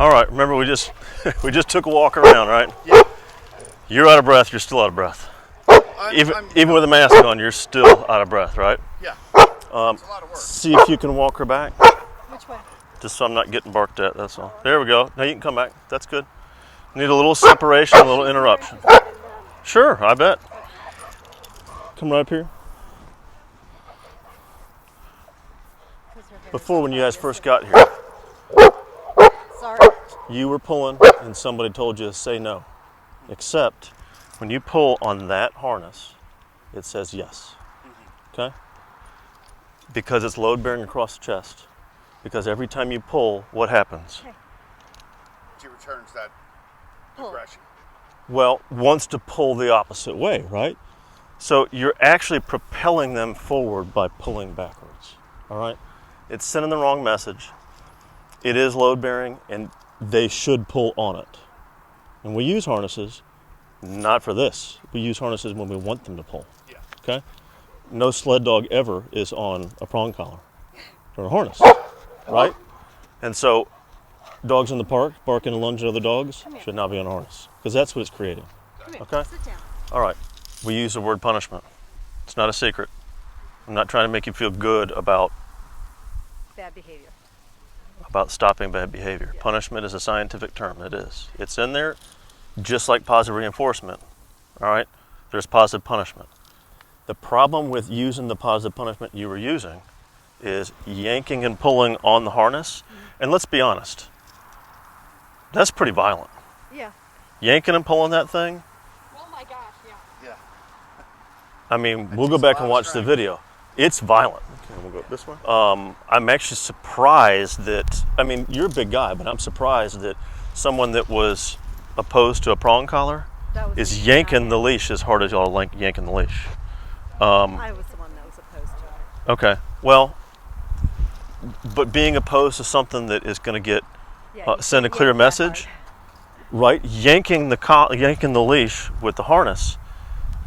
All right, remember we just we just took a walk around, right? Yeah. You're out of breath, you're still out of breath. Even with a mask on, you're still out of breath, right? Yeah. It's a lot of work. See if you can walk her back. Which way? Just so I'm not getting barked at, that's all. There we go. Now you can come back. That's good. Need a little separation, a little interruption. Sure, I bet. Come right up here. Before, when you guys first got here, Sorry. you were pulling and somebody told you to say no. Except when you pull on that harness, it says yes. Okay? Because it's load bearing across the chest. Because every time you pull, what happens? Okay. She returns that Pull. aggression. Well, wants to pull the opposite way, right? So you're actually propelling them forward by pulling backwards. All right? It's sending the wrong message. It is load bearing and they should pull on it. And we use harnesses, not for this. We use harnesses when we want them to pull. Yeah. Okay? No sled dog ever is on a prong collar or a harness, right? And so dogs in the park barking and lunging at other dogs should not be on a harness because that's what it's creating. Come here. Okay? Sit down. All right. We use the word punishment. It's not a secret. I'm not trying to make you feel good about Bad behavior. stopping bad behavior. Yeah. Punishment is a scientific term. It is. It's in there just like positive reinforcement. All right? There's positive punishment. The problem with using the positive punishment you were using is yanking and pulling on the harness. And let's be honest, that's pretty violent. Yeah. Yanking and pulling that thing, Oh my gosh, yeah. Yeah. I mean, we'll takes go a back lot and of watch the strength. video. It's violent. Okay, we'll go this way. I'm actually surprised that, I mean, you're a big guy, but I'm surprised that someone that was opposed to a prong collar That was is me. yanking the leash as hard as y'all are yanking the leash. I was the one that was opposed to it. Okay, well, but being opposed to something that is going to get Yeah, you send a can't clear yank that message, hard. right? Yanking the leash with the harness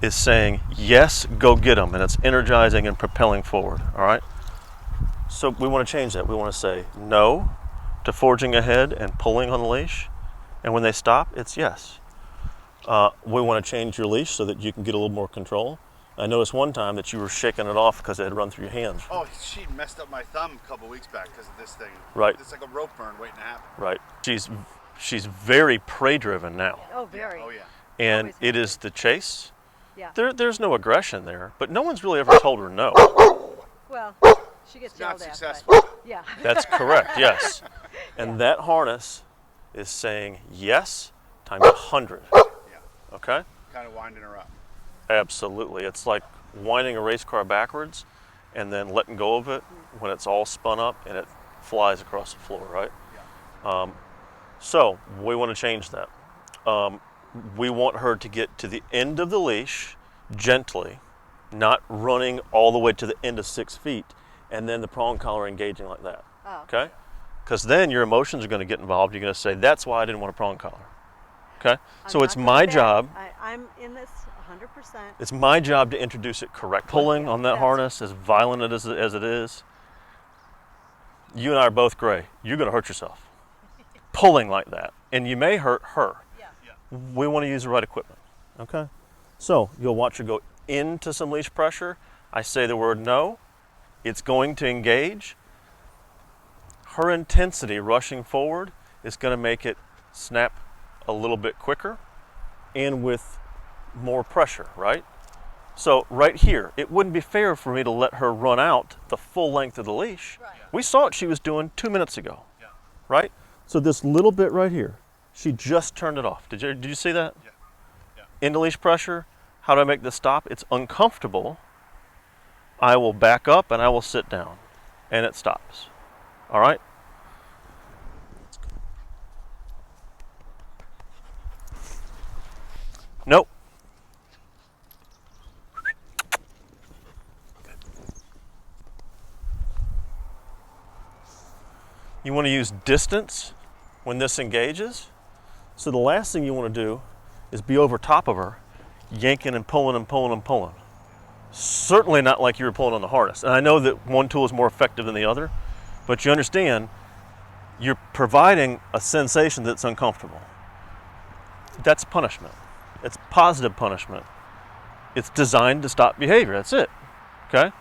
is saying yes, go get them, and it's energizing and propelling forward. All right. So we want to change that. We want to say no to forging ahead and pulling on the leash, and when they stop, it's yes. We want to change your leash so that you can get a little more control. I noticed one time that you were shaking it off because it had run through your hands. Oh, she messed up my thumb a couple weeks back because of this thing. Right. It's like a rope burn waiting to happen. Right. She's very prey driven now, Oh, very. Oh, yeah. and Always it has is the chase. Yeah. There's no aggression there, but no one's really ever told her no. Well, she gets Not yelled at. successful. But yeah. That's correct, yes. And Yeah. that harness is saying yes times 100. Yeah. Okay? Kind of winding her up. Absolutely. It's like winding a race car backwards and then letting go of it when it's all spun up and it flies across the floor, right? Yeah. So we want to change that. We want her to get to the end of the leash gently, not running all the way to the end of 6 feet, and then the prong collar engaging like that. Oh. Okay? Because then your emotions are going to get involved. You're going to say, that's why I didn't want a prong collar. Okay? So I'm it's not my gonna bet. job. I'm in this 100%. It's my job to introduce it correctly. Pulling on that That's- harness, as violent as it is, you and I are both gray. You're going to hurt yourself. Pulling like that. And you may hurt her. Yeah. We want to use the right equipment. Okay? So you'll watch her go into some leash pressure. I say the word no. It's going to engage. Her intensity rushing forward is going to make it snap a little bit quicker and with more pressure, right? So right here, it wouldn't be fair for me to let her run out the full length of the leash. Right. We saw what she was doing 2 minutes ago, Yeah. right? So this little bit right here, she just turned it off. Did you see that? Yeah. Yeah. Into leash pressure. How do I make this stop? It's uncomfortable. I will back up and I will sit down, and it stops. All right? Nope. You want to use distance when this engages. So the last thing you want to do is be over top of her, yanking and pulling and pulling and pulling. Certainly not like you were pulling on the harness. And I know that one tool is more effective than the other, but you understand, you're providing a sensation that's uncomfortable. That's punishment. It's positive punishment. It's designed to stop behavior. That's it. Okay?